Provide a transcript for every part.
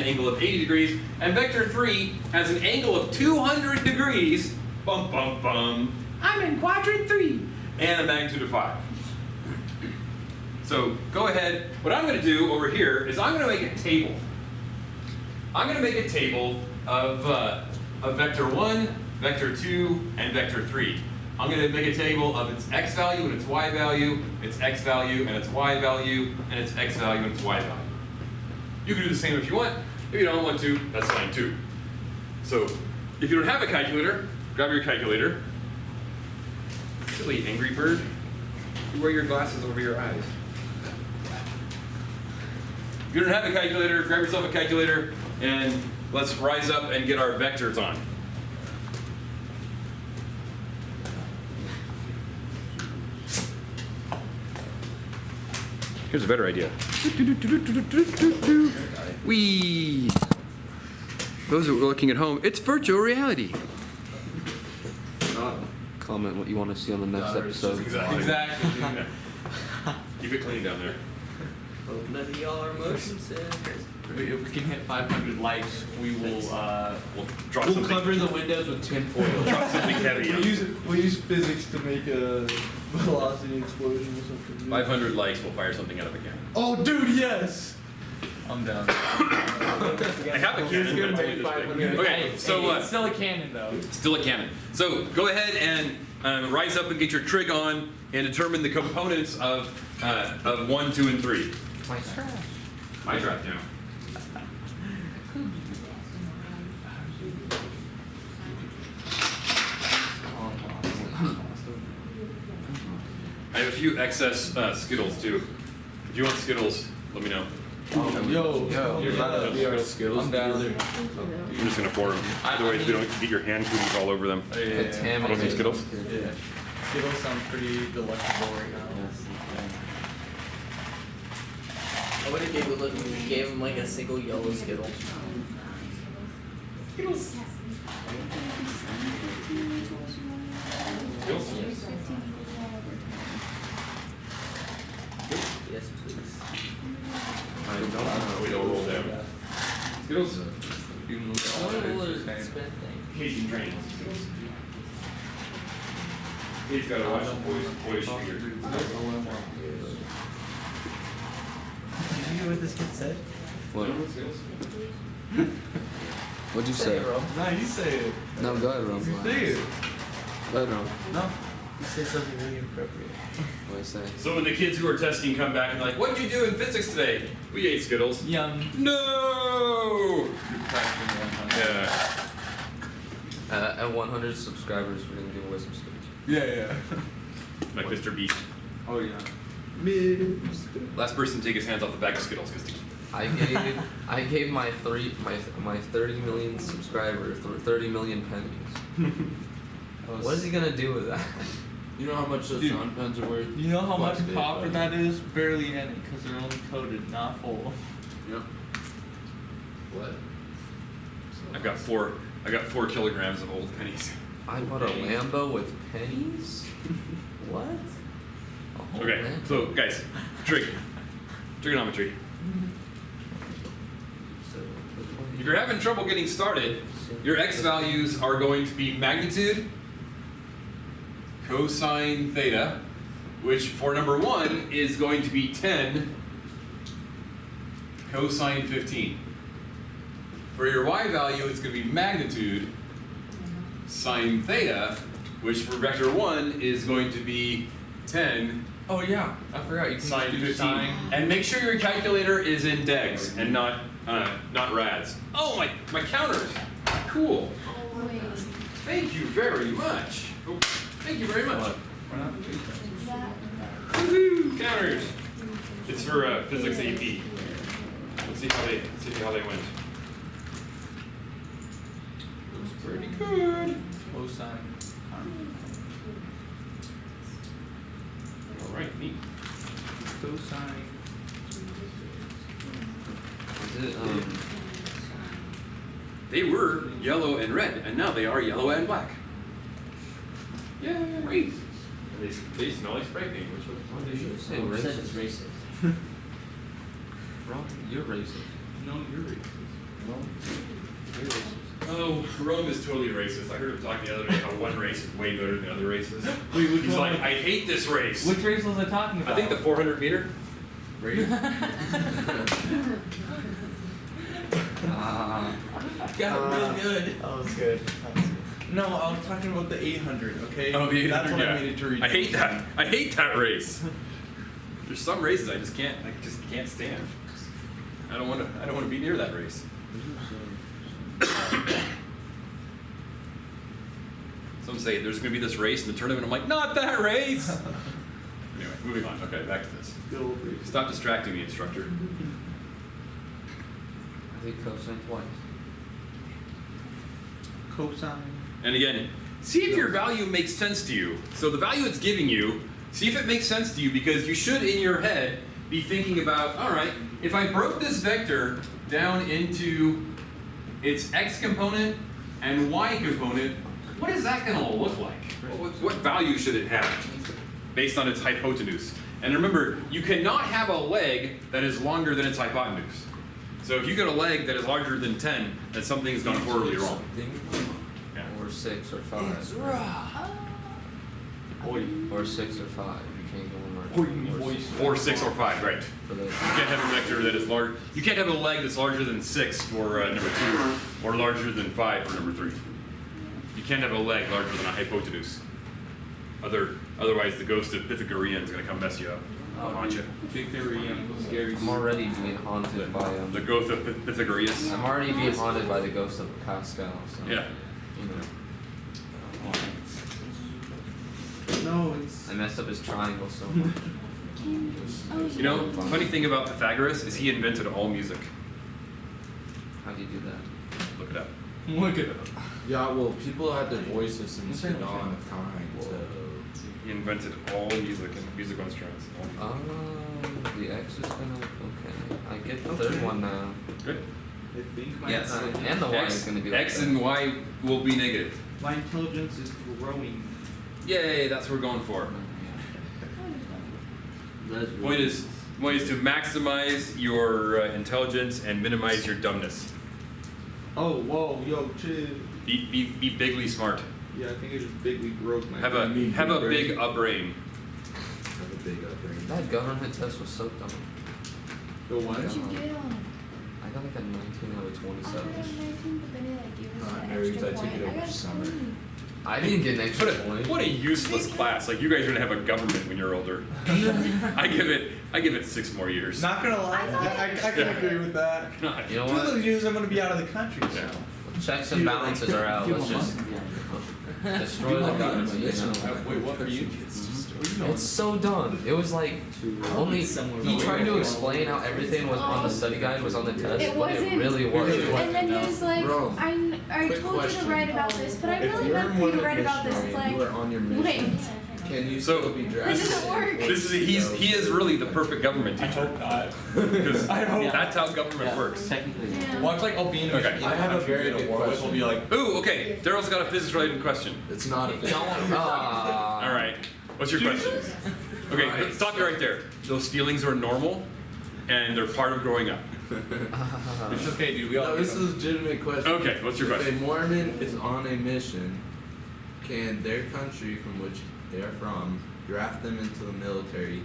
angle of 80 degrees, and vector 3 has an angle of 200 degrees. Bum, bum, bum. I'm in quadrant 3. And a magnitude of 5. So go ahead. What I'm going to do over here is I'm going to make a table. I'm going to make a table of vector 1, vector 2, and vector 3. I'm going to make a table of its x value and its y value, its x value and its y value, and its x value and its y value. You can do the same if you want. If you don't want to, that's fine too. So if you don't have a calculator, grab your calculator. Silly angry bird. You wear your glasses over your eyes. If you don't have a calculator, grab yourself a calculator, and let's rise up and get our vectors on. Here's a better idea. Whee! Those who are looking at home, it's virtual reality. Comment what you want to see on the next episode. Exactly. Keep it clean down there. Hope none of y'all are motion sickers. If we can hit 500 likes, we will We'll cover the windows with tinfoil. Drop something heavy. We'll use physics to make a velocity explosion or something. 500 likes, we'll fire something out of a cannon. Oh, dude, yes! I'm down. I have a cannon, but it's only this big. Okay, so it's still a cannon though. still a cannon. So go ahead and rise up and get your trig on and determine the components of 1, 2, and 3. My trash. My trash now. I have a few excess Skittles too. If you want Skittles, let me know. Yo, you're about to be our Skittles. I'm down. I'm just gonna pour them. Otherwise, you don't get your hand cooties all over them. Oh, yeah. Want some Skittles? Yeah. Skittles sound pretty delectable right now. I would have giggled if you gave him like a single yellow Skittle. Skittles. Yes, please. I don't know. We don't roll down. Skittles. What was that thing? Cajun trains. He's got to watch boys figure. Did you hear what this kid said? What? What'd you say? Nah, you say it. No, go ahead, Ron. Say it. Go ahead, Ron. No. You said something really inappropriate. What I say? So when the kids who are testing come back and like, what did you do in physics today? We ate Skittles. Yum. No! Yeah. At 100 subscribers, we're gonna give away some stickers. Yeah. Like Mr. Beast. Oh, yeah. Last person to take his hands off the bag of Skittles because I gave my 30 million subscribers 30 million pennies. What is he gonna do with that? You know how much those fountain pens are worth? You know how much Quite a bit, copper but- that is? Barely any, because they're only coated, not full. Yep. What? I've got 4 kilograms of old pennies. I bought a Lambo with pennies? What? A whole Okay, Lambo? so guys, trigonometry. If you're having trouble getting started, your x values are going to be magnitude, cosine theta, which for number 1 is going to be 10 cosine 15. For your y value, it's going to be magnitude sine theta, which for vector 1 is going to be 10 Oh yeah, I forgot you can sine do 15. sine. And make sure your calculator is in degs and not rads. Oh, my counters. Cool. Thank you very much. Oh, thank you very much. Woohoo, counters. It's for physics AP. Let's see how they went. Looks pretty good. Cosine. All right, neat. Cosine. Is it, They were yellow and red, and now they are yellow and black. Yay! They smell like spray paint, which was what did you say? Who said Racist? it's racist? Ron, you're racist. No, you're racist. oh, Rome is totally racist. I heard him talking the other day how one race is way better than other races. Wait, which He's one? like, I hate this race. Which race was I talking about? I think the 400 meter. Got real good. That was good. No, I was talking about the 800. Okay. Oh, the 800, That's what yeah. I made it to read. I hate that. I hate that race. There's some races I just can't stand. I don't want to be near that race. Some say there's going to be this race in the tournament. I'm like, not that race. Anyway, moving on. Okay, back to this. Stop distracting me, instructor. I think cosine twice. Cosine. And again, see if your value makes sense to you. So the value it's giving you, see if it makes sense to you, because you should, in your head, be thinking about, all right, if I broke this vector down into its x component and y component, what is that going to look like? What value should it have based on its hypotenuse? And remember, you cannot have a leg that is longer than its hypotenuse. So if you get a leg that is larger than 10, then something has gone horribly wrong. Yeah. Or 6 or 5. Or 6 or 5. You can't go more. Or 6 or 5, right. For the You can't have a vector that is large. You can't have a leg that's larger than 6 for number 2, or larger than 5 for number 3. You can't have a leg larger than a hypotenuse. Otherwise, the ghost of Pythagorean is going to come mess you up. Haunt you. I'm already being haunted by The ghost of Pythagoreus. I'm already being haunted by the ghost of Pascal. So, Yeah. You know. No, it's. I messed up his triangle so much. You know, funny thing about Pythagoras is he invented all music. How do you do that? Look it up. Look at it. Yeah, well, people had their voice systems Okay. for dawn of time, so. He invented all music and musical instruments. All music. The X is gonna. Okay. I get the third one now. Good. I think Yes. And the Y is gonna be like X that. and Y will be negative. my intelligence is growing. Yay, that's what we're going for. Point is to maximize your intelligence and minimize your dumbness. Oh, whoa, yo, chill. Be bigly smart. Yeah, I think I just bigly broke my. Have a big up brain. Have a big upbringing. That government test was so dumb. The one? What'd you get on? I got like a 19 out of I got 27. a 19, but then it like gave us an nerds, extra I took point. it over I got a summer. 20. I didn't get an extra point. What a useless class. Like you guys are gonna have a government when you're older. I give it 6 more years. Not gonna lie, I can agree with that. You know 2 of what? those years I'm gonna be out of the country. So. Yeah. Checks and balances are out. Let's just destroy the government. You know? Wait, what are you? It's so dumb. It was like only he tried to explain how everything was on the study guide was on the test, It but it wasn't. really wasn't. And then he was like, Bro, I quick told you question. to write about this, but I If really you're meant in for you to one write about this. It's mission, you are like, on your mission. wait. Can you So, still be drafted? This doesn't work. He is really the perfect government teacher. Because I hope- that's how government works. Technically. Yeah. Once like I'll be in a Okay. mission I have a country very at good war with, question. I'll be like, Ooh, okay. Daryl's got a physics related question. It's not a Ah. All right. What's your question? Okay, let's stop you right there. Those feelings are normal, and they're part of growing up. it's okay, dude. We all. No, this is a legitimate question. Okay, what's your If question? a Mormon is on a mission, can their country from which they are from draft them into the military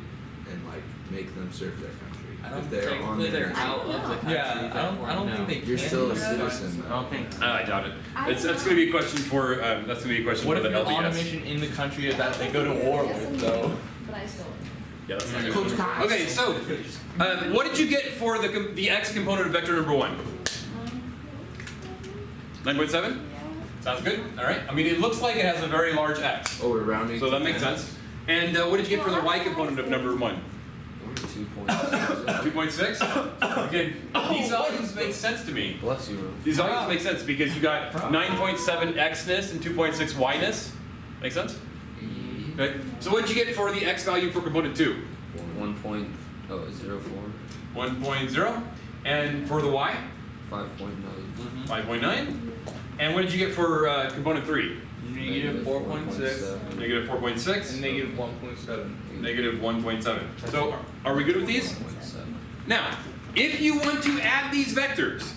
and like make them serve their country? I don't if they're on technically their they're out of the country. Yeah, I don't think they You're can. still a do that. citizen. I don't think. I doubt it. That's going to be a question for that's going to be a question What for if the you're on a LDS. mission in the country that they go to war with, though? But I still. Yeah, that's not good. Okay, so what did you get for the x component of vector number 1? 9.7? Sounds good. All right. I mean, it looks like it has a very large x, Oh, we're rounding. so that makes sense. And what did you get for the y component of number 1? 2 points. 2.6? Again, these values make sense to me. Bless you, Rose. These values make sense because you got 9.7 x-ness and 2.6 y-ness. Make sense? Okay. So what did you get for the x value for component 2? 1.04. 1.0. And for the y? 5.9. 5.9. And what did you get for component 3? Negative 4.6 Negative 4.6. and negative 1.7. Negative 1.7. So are we good with these? 1.7. Now, if you want to add these vectors,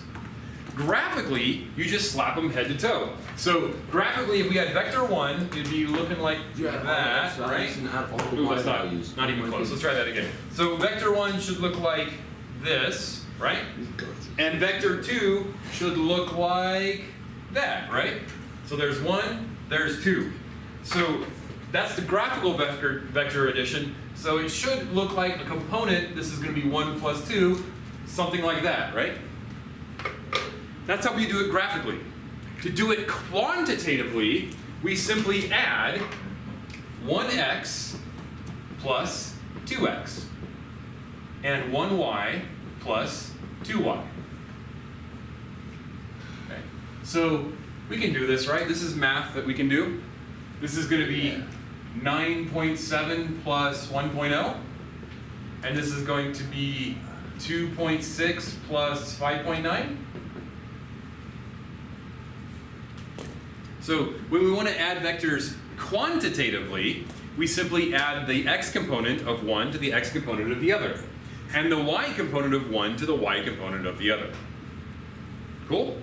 graphically, you just slap them head to toe. So graphically, if we had vector 1, it'd be looking like that, right? Ooh, that's not even close. Let's try that again. So vector 1 should look like this, right? And vector 2 should look like that, right? So there's 1, there's 2. So that's the graphical vector addition. So it should look like a component. This is going to be 1 plus 2, something like that, right? That's how we do it graphically. To do it quantitatively, we simply add 1x plus 2x and 1y plus 2y. Okay. So we can do this, right? This is math that we can do. This is going to be 9.7 plus 1.0, and this is going to be 2.6 plus 5.9. So when we want to add vectors quantitatively, we simply add the x component of one to the x component of the other, and the y component of one to the y component of the other. Cool?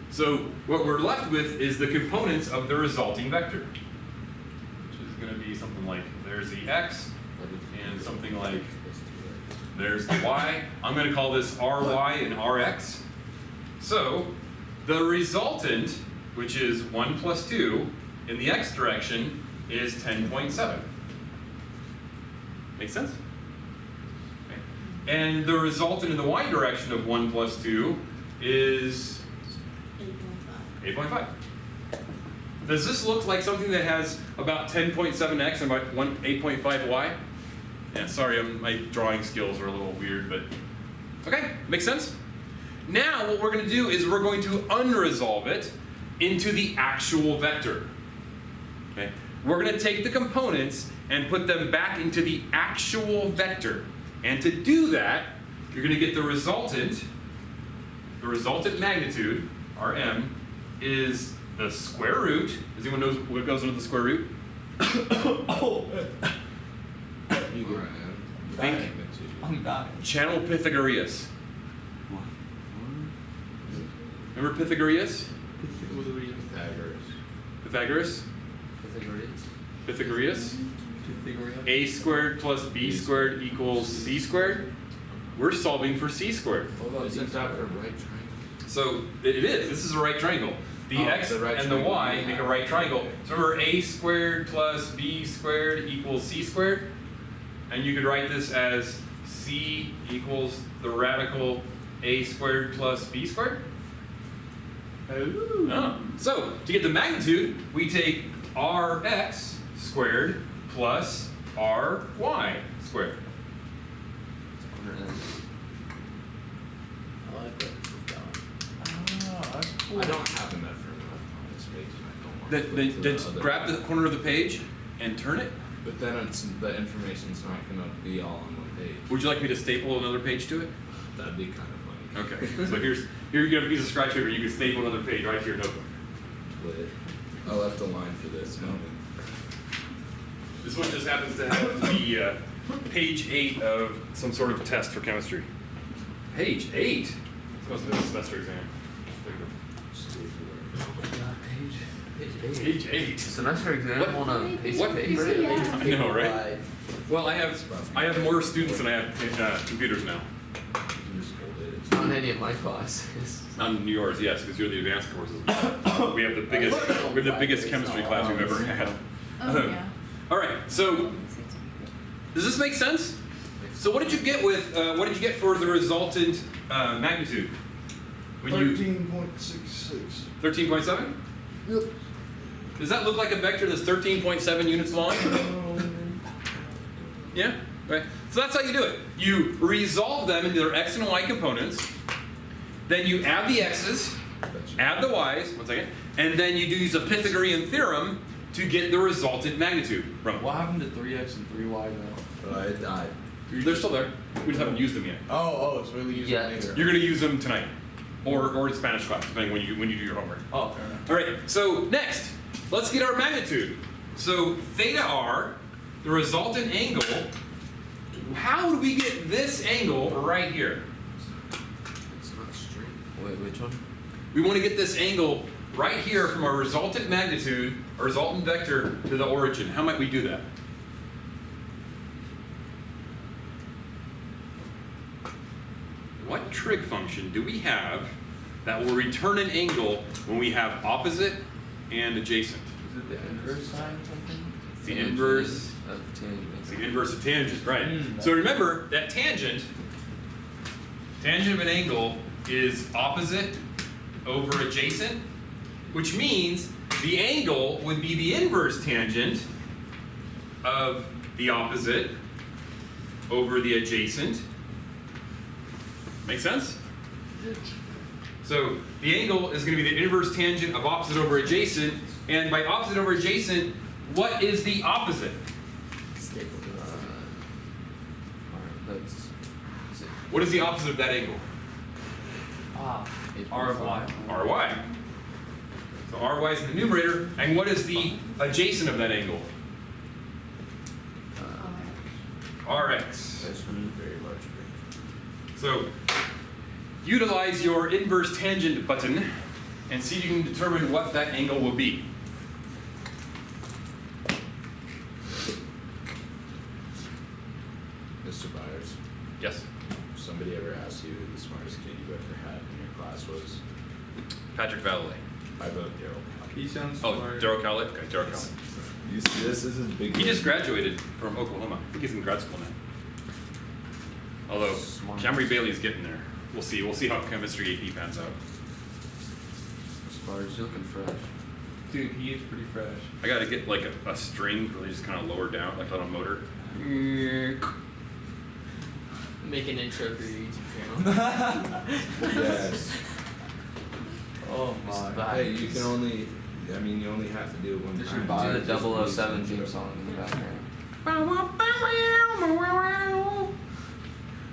So what we're left with is the components of the resulting vector, which is going to be something like, there's the x, and something like, there's the y. I'm going to call this ry and rx. So the resultant, which is 1 plus 2, in the x direction, is 10.7. Make sense? Okay. And the resultant in the y direction of 1 plus 2 is 8.5. Does this look like something that has about 10.7x and about 8.5y? Yeah, sorry, my drawing skills are a little weird, but okay, makes sense? Now what we're going to do is we're going to unresolve it into the actual vector. Okay? We're going to take the components and put them back into the actual vector. And to do that, you're going to get the resultant magnitude, Rm, is the square root. Does anyone know what goes into the square root? Think I'm dying. channel Pythagoreus. Remember Pythagoreus? Pythagoras? Pythagoreus? A squared plus b squared equals c squared. We're solving for c squared. Isn't that a right triangle? So it is. This is a right triangle. The x the right and the triangle. y make a right triangle. So remember, a squared plus b squared equals c squared. And you could write this as c equals the radical a squared plus b squared. Oh. So to get the magnitude, we take rx squared plus ry squared. I like it. Ah, that's cool. I don't have enough room left on this page, and I don't want to Then flip to the other. grab the corner of the page and turn it. But then the information's not gonna be all on one page. Would you like me to staple another page to it? That'd be kind of funny. Okay. So here you got a piece of scratch paper. You can staple another page right to your notebook. Lit. I left a line for this moment. This one just happens to have the page 8 of some sort of test for chemistry. Page 8? This must have been a semester exam. Page 8. Semester exam What- on a piece what- of paper. Yeah. I know, right? Well, I have more students than I have computers now. On any of my classes. On yours, yes, because you're the advanced courses. We have the biggest chemistry class we've ever had. Oh, yeah. All right, so does this make sense? So what did you get for the resultant magnitude? When you 13.66. 13.7? Yep. Does that look like a vector that's 13.7 units long? Yeah? Right. So that's how you do it. You resolve them into their x and y components, then you add the x's, add the y's, one second, and then you do use a Pythagorean theorem to get the resultant magnitude. From What happened to 3x and 3y now? It died. they're still there. We just haven't used them yet. Oh, it's really using Yeah. later. You're going to use them tonight, or in Spanish class, depending when you do your homework. Oh, fair enough. All right. So next, let's get our magnitude. So theta r, the resultant angle. How do we get this angle right here? It's not straight. Wait, which one? We want to get this angle right here from our resultant magnitude, or resultant vector, to the origin. How might we do that? What trig function do we have that will return an angle when we have opposite and adjacent? Is it the inverse sine something? It's the inverse. of tangent. It's the inverse of tangent, right? Mm. So remember that tangent of an angle is opposite over adjacent, which means the angle would be the inverse tangent of the opposite over the adjacent. Make sense? So the angle is going to be the inverse tangent of opposite over adjacent, and by opposite over adjacent, what is the opposite? That's is it What is the opposite of that angle? Ah, 8.5? Ry. So Ry is in the numerator, and what is the adjacent of that angle? Rx. That's very large brain. So utilize your inverse tangent button and see if you can determine what that angle will be. Mr. Byers, Yes. somebody ever asked you who the smartest kid you ever had in your class was? Patrick Valley. I vote Daryl. He sounds Oh, smart. Daryl Cowley? Okay, Daryl Cowley. You see, this is his big. He just graduated from Oklahoma. I think he's in grad school now. Although Smart. Camry Bailey's getting there. We'll see. We'll see how chemistry AP pans out. As far as looking fresh. Dude, he is pretty fresh. I gotta get like a string really just kind of lower down, like on a motor. Make an intro for your YouTube channel. Yes. Oh my. Hey, you can only. I mean, you only have to do it one Just time. buy the Just 007 use theme intro. song in the background.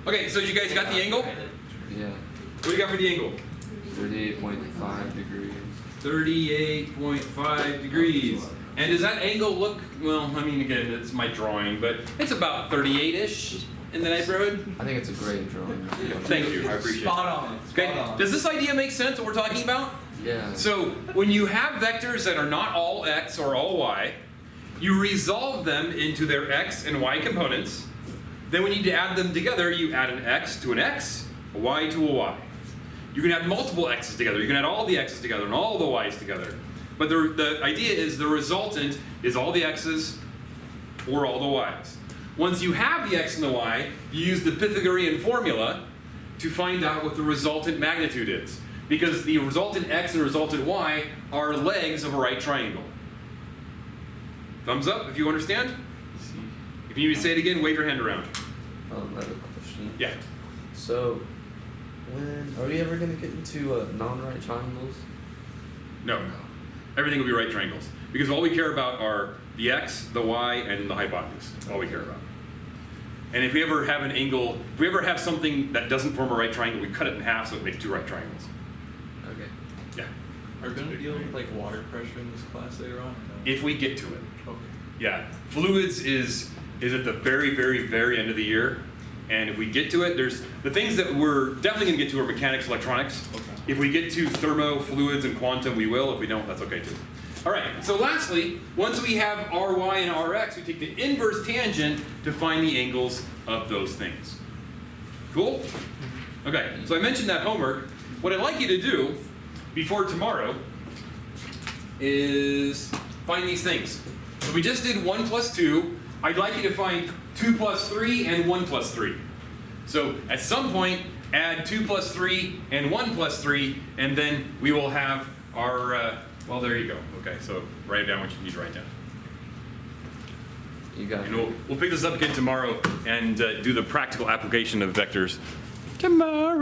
Okay, so you guys got the angle? Yeah. What do you got for the angle? 38.5 degrees. 38.5 degrees. And does that angle look, well, I mean, again, it's my drawing, but it's about 38-ish in the neighborhood. I think it's a great drawing. Thank you, I appreciate Spot it. on. Okay, Spot on. does this idea make sense, what we're talking about? Yeah. So, when you have vectors that are not all x or all y, you resolve them into their x and y components. Then when you need to add them together, you add an x to an x, a y to a y. You can add multiple x's together. You can add all the x's together and all the y's together. But the idea is the resultant is all the x's or all the y's. Once you have the x and the y, you use the Pythagorean formula to find out what the resultant magnitude is. Because the resultant x and resultant y are legs of a right triangle. Thumbs up if you understand. If you need me to say it again, wave your hand around. Another question. Yeah. So, when are we ever gonna get into non-right triangles? No. Everything will be right triangles. Because all we care about are the x, the y, and the hypotenuse. All we care about. And if we ever have an angle, if we ever have something that doesn't form a right triangle, we cut it in half so it makes two right triangles. Okay. Yeah. Are we gonna deal with like water pressure in this class later on? Or no? If we get to it. Okay. Yeah. Fluids is at the very, very, very end of the year. And if we get to it, there's the things that we're definitely going to get to are mechanics, electronics. Okay. If we get to thermo, fluids, and quantum, we will. If we don't, that's okay too. All right, so lastly, once we have Ry and Rx, we take the inverse tangent to find the angles of those things. Cool? Okay, so I mentioned that homework. What I'd like you to do before tomorrow is find these things. So we just did 1 plus 2. I'd like you to find 2 plus 3 and 1 plus 3. So at some point, add 2 plus 3 and 1 plus 3, and then we will have our, well, there you go. Okay, so write down what you need to write down. You got And it. we'll pick this up again tomorrow and do the practical application of vectors tomorrow.